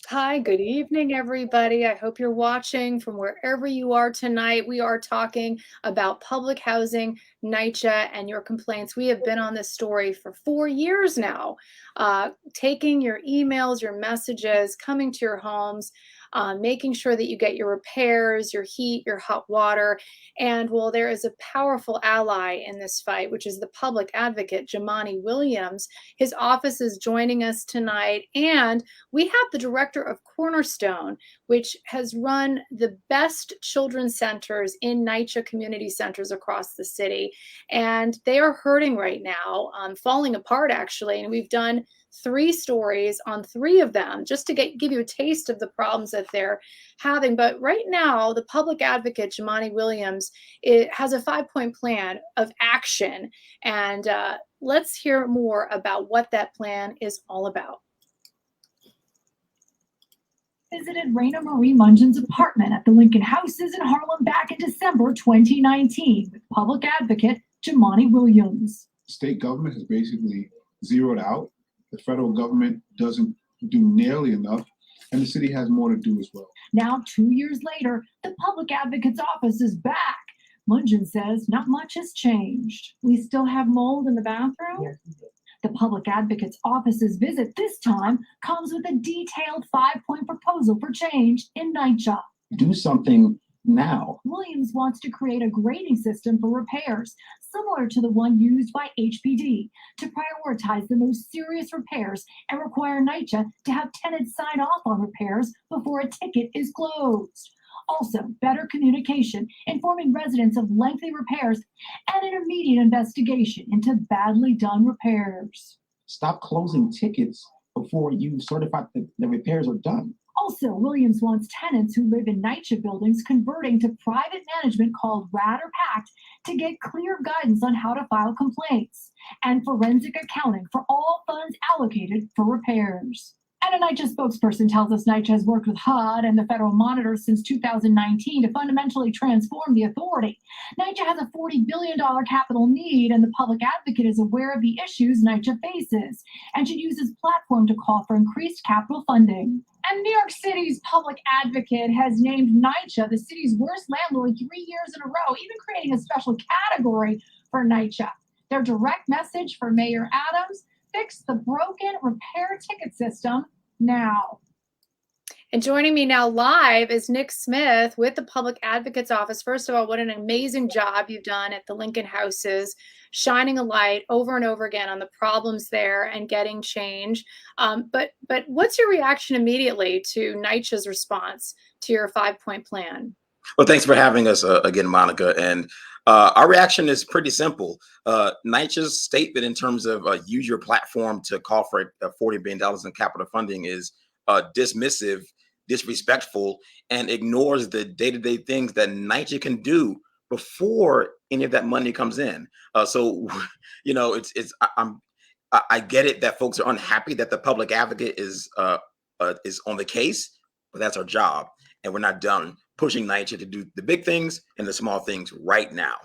Hi, good evening, everybody. I hope you're watching from wherever you are tonight. We are talking about public housing, NYCHA, and your complaints. We have been on this story for 4 years now, taking your emails, your messages, coming to your homes, making sure that you get your repairs, your heat, your hot water. And well, there is a powerful ally in this fight, which is the public advocate, Jamani Williams. His office is joining us tonight, and we have the director of Cornerstone, which has run the best children's centers in NYCHA community centers across the city. And they are hurting right now, falling apart actually. And we've done 3 stories on 3 of them just to give you a taste of the problems that they're having. But right now, the public advocate, Jamani Williams, has a 5-point plan of action. And let's hear more about what that plan is all about. Visited Raina Marie Mungin's apartment at the Lincoln Houses in Harlem back in December 2019 with public advocate Jamani Williams. State government has basically zeroed out. The federal government doesn't do nearly enough, and the city has more to do as well. Now, 2 years later, the public advocate's office is back. Mungin says not much has changed. We still have mold in the bathroom? Yes, we do. The public advocate's office's visit this time comes with a detailed 5-point proposal for change in NYCHA. Do something now. Williams wants to create a grading system for repairs, similar to the one used by HPD, to prioritize the most serious repairs and require NYCHA to have tenants sign off on repairs before a ticket is closed. Also, better communication, informing residents of lengthy repairs, and an immediate investigation into badly done repairs. Stop closing tickets before you certify that the repairs are done. Also, Williams wants tenants who live in NYCHA buildings converting to private management called RAD or PACT to get clear guidance on how to file complaints, and forensic accounting for all funds allocated for repairs. And a NYCHA spokesperson tells us NYCHA has worked with HUD and the federal monitor since 2019 to fundamentally transform the authority. NYCHA has a $40 billion capital need, and the public advocate is aware of the issues NYCHA faces and should use his platform to call for increased capital funding. And New York City's public advocate has named NYCHA the city's worst landlord 3 years in a row, even creating a special category for NYCHA. Their direct message for Mayor Adams: fix the broken repair ticket system now. And joining me now live is Nick Smith with the Public Advocate's Office. First of all, what an amazing job you've done at the Lincoln Houses, shining a light over and over again on the problems there and getting change. But what's your reaction immediately to NYCHA's response to your 5-point plan? Well, thanks for having us again, Monica. And our reaction is pretty simple. NYCHA's statement in terms of use your platform to call for $40 billion in capital funding is dismissive, disrespectful, and ignores the day-to-day things that NYCHA can do before any of that money comes in. So, you know, I get it that folks are unhappy that the public advocate is on the case, but that's our job, and we're not done pushing NYCHA to do the big things and the small things right now.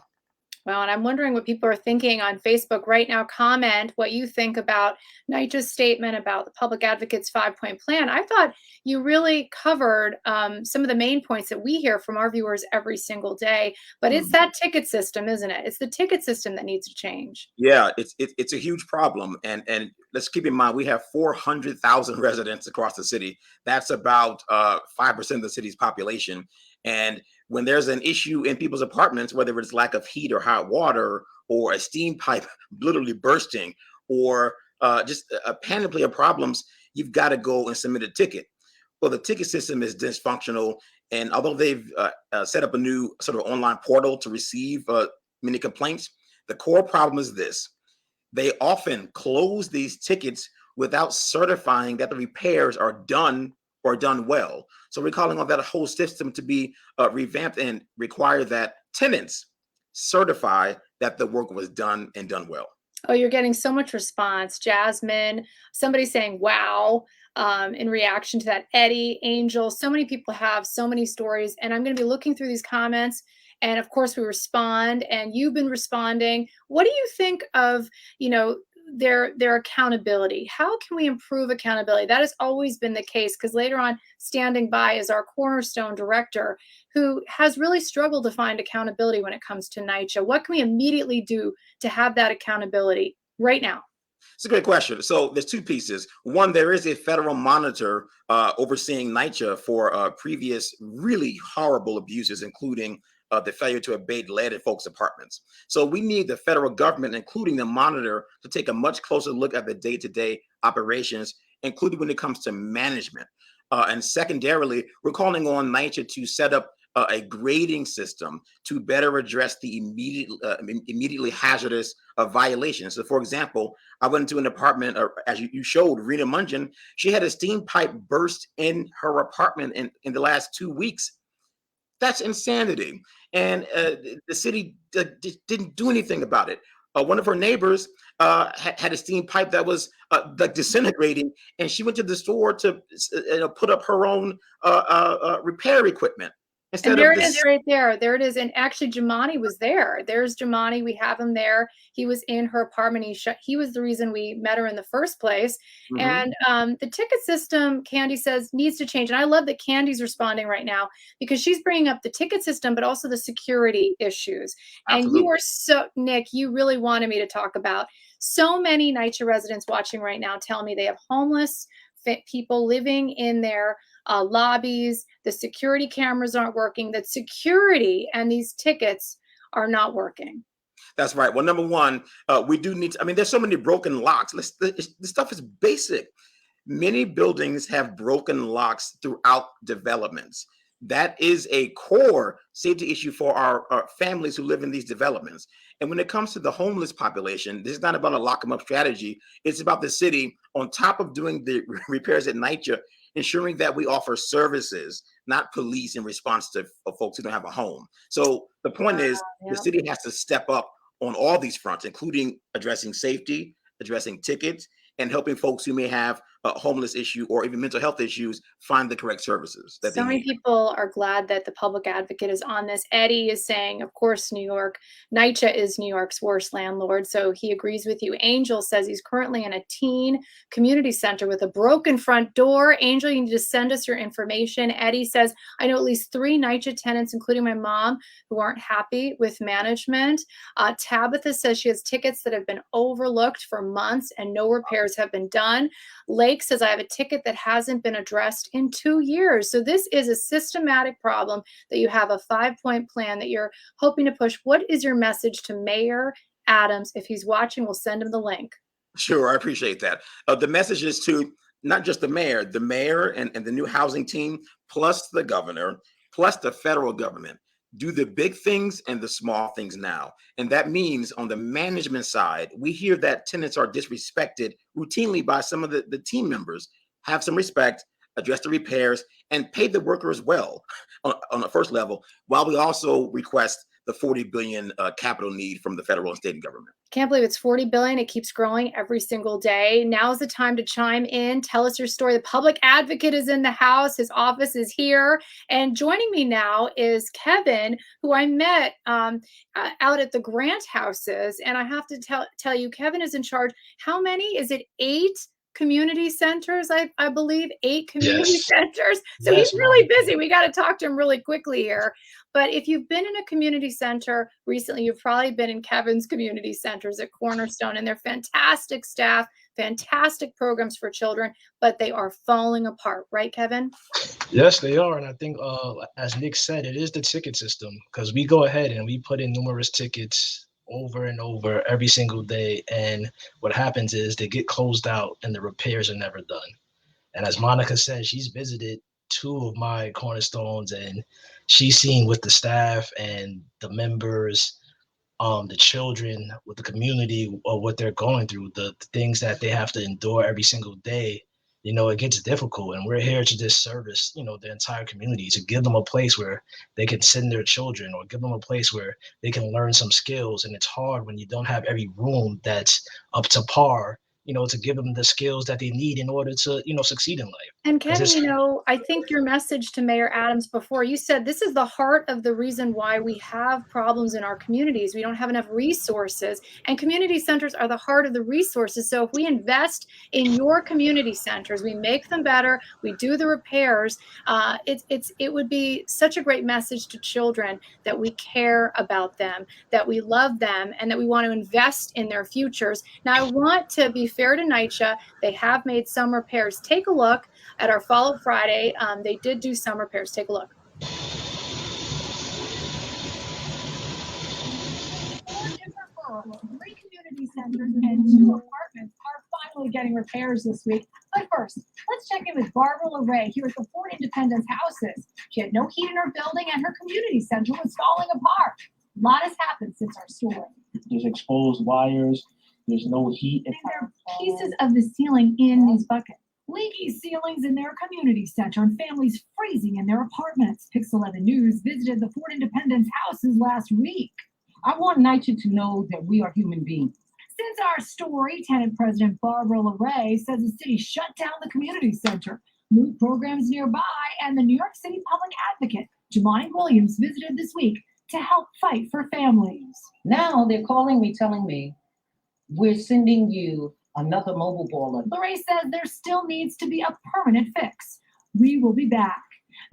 Well, and I'm wondering what people are thinking on Facebook right now. Comment what you think about NYCHA's statement about the public advocate's 5-point plan. I thought you really covered some of the main points that we hear from our viewers every single day. But it's that ticket system, isn't it? It's the ticket system that needs to change. Yeah, it's a huge problem. And let's keep in mind, we have 400,000 residents across the city. That's about 5% of the city's population. And when there's an issue in people's apartments, whether it's lack of heat or hot water, or a steam pipe literally bursting, or just a panoply of problems, you've got to go and submit a ticket. Well, the ticket system is dysfunctional. And although they've set up a new sort of online portal to receive many complaints, the core problem is this: they often close these tickets without certifying that the repairs are done or done well. So we're calling on that whole system to be revamped and require that tenants certify that the work was done and done well. Oh, you're getting so much response. Jasmine, somebody saying, wow, in reaction to that. Eddie, Angel, so many people have so many stories. And I'm going to be looking through these comments. And of course, we respond, and you've been responding. What do you think of, their accountability. How can we improve accountability? That has always been the case, because later on, standing by is our cornerstone director, who has really struggled to find accountability when it comes to NYCHA. What can we immediately do to have that accountability right now? It's a great question. So there's two pieces. One, there is a federal monitor overseeing NYCHA for previous really horrible abuses, including the failure to abate lead in folks' apartments. So we need the federal government, including the monitor, to take a much closer look at the day-to-day operations, including when it comes to management. And secondarily, we're calling on NYCHA to set up a grading system to better address the immediately hazardous violations. So, for example, I went into an apartment, as you showed, Rena Mungeon, she had a steam pipe burst in her apartment in the last 2 weeks. That's insanity. And the city didn't do anything about it. One of her neighbors had a steam pipe that was like disintegrating, and she went to the store to put up her own repair equipment. And there it is right there. There it is. And actually, Jamani was there. There's Jamani. We have him there. He was in her apartment. He was the reason we met her in the first place. Mm-hmm. And the ticket system, Candy says, needs to change. And I love that Candy's responding right now, because she's bringing up the ticket system, but also the security issues. Absolutely. And you are so, Nick, you really wanted me to talk about so many NYCHA residents watching right now tell me they have homeless people living in their lobbies. The security cameras aren't working. That security and these tickets are not working. That's right. Well, number one, we do need to, I mean, there's so many broken locks. This stuff is basic. Many buildings have broken locks throughout developments. That is a core safety issue for our families who live in these developments. And when it comes to the homeless population, this is not about a lock them up strategy. It's about the city, on top of doing the repairs at NYCHA, ensuring that we offer services, not police, in response to folks who don't have a home. So the point is, the city has to step up on all these fronts, including addressing safety, addressing tickets, and helping folks who may have a homeless issue or even mental health issues find the correct services that they need. So many people are glad that the public advocate is on this. Eddie is saying, of course, New York, NYCHA is New York's worst landlord. So he agrees with you. Angel says he's currently in a teen community center with a broken front door. Angel, you need to send us your information. Eddie says, I know at least 3 NYCHA tenants, including my mom, who aren't happy with management. Tabitha says she has tickets that have been overlooked for months and no repairs have been done. Lake says, I have a ticket that hasn't been addressed in 2 years. So this is a systematic problem that you have a 5-point plan that you're hoping to push. What is your message to Mayor Adams? If he's watching, we'll send him the link. Sure, I appreciate that. The message is to not just the mayor and the new housing team, plus the governor, plus the federal government. Do the big things and the small things now. And that means on the management side, we hear that tenants are disrespected routinely by some of the team members. Have some respect, address the repairs, and pay the workers well on the first level, while we also request the $40 billion capital need from the federal and state government. Can't believe it's $40 billion. It keeps growing every single day. Now's the time to chime in. Tell us your story. The public advocate is in the house. His office is here. And joining me now is Kevin, who I met out at the Grant houses. And I have to tell you, Kevin is in charge. How many? Is it 8 community centers? I believe 8 community centers. So he's really busy. We got to talk to him really quickly here. But if you've been in a community center recently, you've probably been in Kevin's community centers at Cornerstone, and they're fantastic staff, fantastic programs for children, but they are falling apart, right, Kevin? Yes, they are. And I think, as Nick said, it is the ticket system, because we go ahead and we put in numerous tickets over and over every single day. And what happens is they get closed out and the repairs are never done. And as Monica said, she's visited 2 of my cornerstones, and she's seen with the staff and the members, the children, with the community, or what they're going through, the things that they have to endure every single day. You know, it gets difficult, and we're here to just service, the entire community, to give them a place where they can send their children, or give them a place where they can learn some skills. And it's hard when you don't have every room that's up to par to give them the skills that they need in order to, succeed in life. And 'Cause Kenny, it's- I think your message to Mayor Adams before, you said this is the heart of the reason why we have problems in our communities. We don't have enough resources, and community centers are the heart of the resources. So if we invest in your community centers, we make them better, we do the repairs, it would be such a great message to children that we care about them, that we love them, and that we want to invest in their futures. Now, I want to be fair to NYCHA. They have made some repairs. Take a look at our Follow Friday. They did do some repairs. Take a look. Three community centers and 2 apartments are finally getting repairs this week. But first, let's check in with Barbara LeRae here at the Fort Independence houses. She had no heat in her building and her community center was falling apart. A lot has happened since our story. There's exposed wires. There's no heat. And there are pieces of the ceiling in these buckets. Leaky ceilings in their community center and families freezing in their apartments. Pix 11 News visited the Fort Independence houses last week. I want NYCHA to know that we are human beings. Since our story, Tenant President Barbara LeRae says the city shut down the community center, moved programs nearby, and the New York City public advocate, Jamani Williams, visited this week to help fight for families. Now they're calling me, telling me, we're sending you another mobile boiler. LeRae says there still needs to be a permanent fix. We will be back.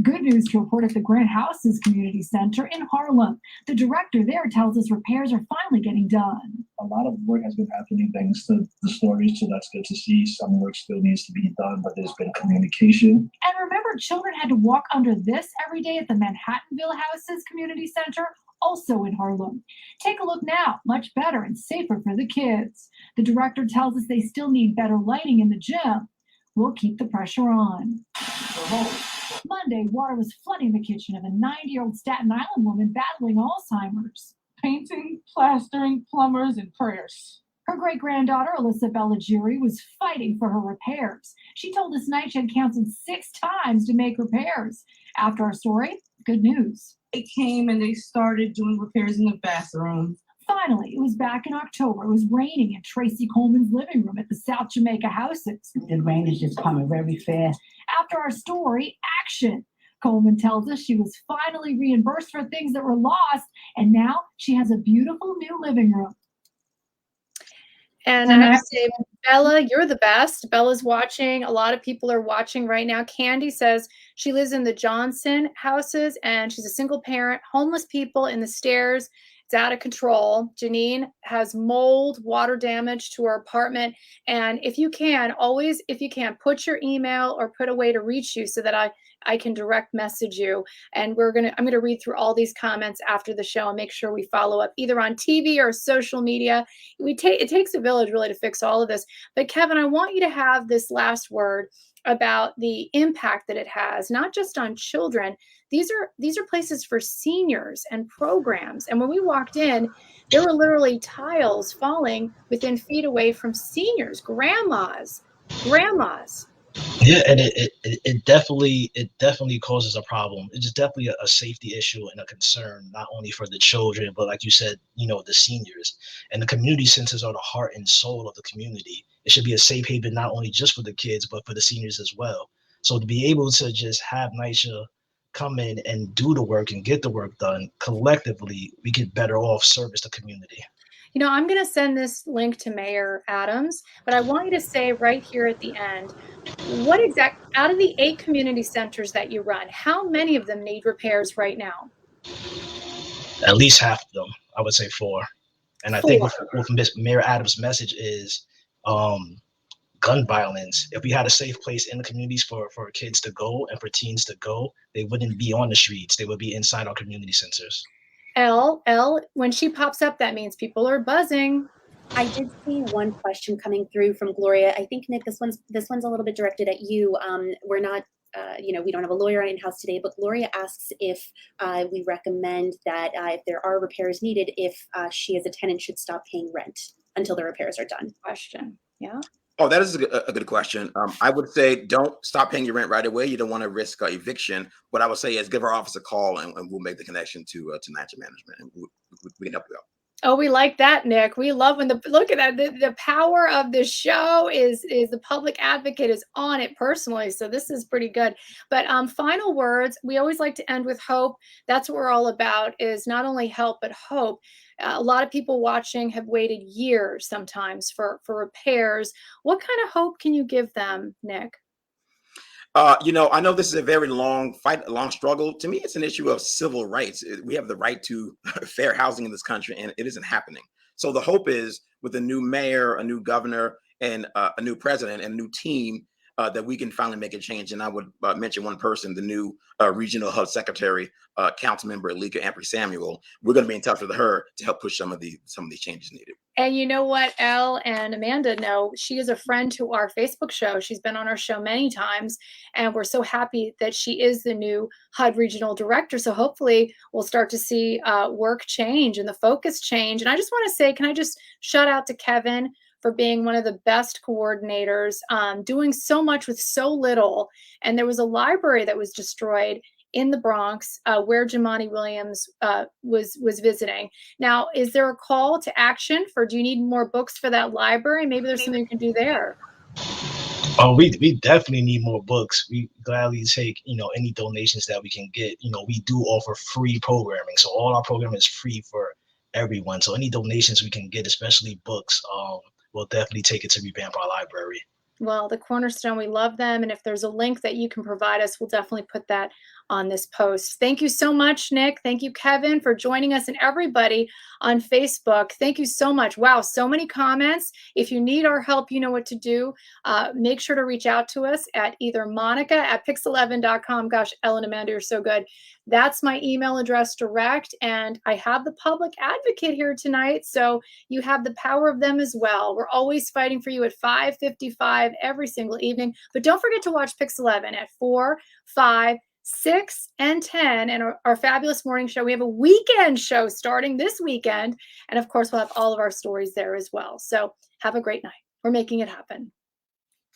Good news to report at the Grant Houses Community Center in Harlem. The director there tells us repairs are finally getting done. A lot of work has been happening thanks to the stories, so that's good to see. Some work still needs to be done, but there's been communication. And remember, children had to walk under this every day at the Manhattanville Houses Community Center, also in Harlem. Take a look now, much better and safer for the kids. The director tells us they still need better lighting in the gym. We'll keep the pressure on. Monday, water was flooding the kitchen of a 90-year-old Staten Island woman battling Alzheimer's. Painting, plastering, plumbers, and prayers. Her great-granddaughter, Alyssa Bellagiri, was fighting for her repairs. She told us NYCHA had counseled 6 times to make repairs. After our story, good news. They came and they started doing repairs in the bathroom. Finally, it was back in October. It was raining in Tracy Coleman's living room at the South Jamaica houses. The rain is just coming very fast. After our story, action. Coleman tells us she was finally reimbursed for things that were lost, and now she has a beautiful new living room. And I have to say, Bella, you're the best. Bella's watching. A lot of people are watching right now. Candy says she lives in the Johnson houses and she's a single parent. Homeless people in the stairs. It's out of control. Janine has mold, water damage to her apartment. And if you can, always, if you can, put your email or put a way to reach you so that I can direct message you. And I'm gonna read through all these comments after the show and make sure we follow up either on TV or social media. It takes a village really to fix all of this. But Kevin, I want you to have this last word about the impact that it has, not just on children. These are places for seniors and programs. And when we walked in, there were literally tiles falling within feet away from seniors, grandmas. Yeah, and it definitely causes a problem. It's definitely a safety issue and a concern, not only for the children, but like you said, the seniors. And the community centers are the heart and soul of the community. It should be a safe haven, not only just for the kids, but for the seniors as well. So to be able to just have NYCHA come in and do the work and get the work done collectively, we get better off service the community. I'm going to send this link to Mayor Adams, but I want you to say right here at the end, out of the 8 community centers that you run, how many of them need repairs right now? At least half of them, I would say 4. And I think what Mayor Adams' message is gun violence. If we had a safe place in the communities for kids to go and for teens to go, they wouldn't be on the streets. They would be inside our community centers. Elle, when she pops up, that means people are buzzing. I did see one question coming through from Gloria. I think, Nick, this one's a little bit directed at you. We're not, we don't have a lawyer in-house today, but Gloria asks if we recommend that if there are repairs needed, if she as a tenant should stop paying rent until the repairs are done. Question. Yeah. Oh, that is a good question. I would say don't stop paying your rent right away. You don't want to risk eviction. What I would say is give our office a call and we'll make the connection to NYCHA management and we can help you out. Oh, we like that, Nick. We love when look at that. The power of this show is the public advocate is on it personally. So this is pretty good. But final words, we always like to end with hope. That's what we're all about, is not only help, but hope. A lot of people watching have waited years sometimes for repairs. What kind of hope can you give them, Nick? I know this is a very long fight, a long struggle. To me, it's an issue of civil rights. We have the right to fair housing in this country, and it isn't happening. So the hope is, with a new mayor, a new governor, and a new president, and a new team, that we can finally make a change. And I would mention one person, the new regional hub secretary, council member Alika Ampry Samuel. We're going to be in touch with her to help push some of these changes needed. And you know what, Elle and Amanda know, she is a friend to our Facebook show. She's been on our show many times, and we're so happy that she is the new HUD regional director. So hopefully we'll start to see work change and the focus change. And I just want to say, can I just shout out to Kevin for being one of the best coordinators, doing so much with so little. And there was a library that was destroyed in the Bronx, where Jamani Williams was visiting. Now, is there a call to action for, do you need more books for that library? Maybe there's something you can do there. Oh, we definitely need more books. We gladly take, any donations that we can get. We do offer free programming. So all our programming is free for everyone. So any donations we can get, especially books, we'll definitely take it to revamp our library. Well, the Cornerstone, we love them. And if there's a link that you can provide us, we'll definitely put that on this post. Thank you so much, Nick. Thank you, Kevin, for joining us, and everybody on Facebook. Thank you so much. Wow, so many comments. If you need our help, you know what to do. Make sure to reach out to us at either Monica@pix11.com. Gosh, Ellen and Amanda, you're so good. That's my email address direct. And I have the public advocate here tonight, so you have the power of them as well. We're always fighting for you at 5:55 every single evening. But don't forget to watch Pix11 at 4, 5, 6, and 10, and our fabulous morning show. We have a weekend show starting this weekend. And of course, we'll have all of our stories there as well. So have a great night. We're making it happen.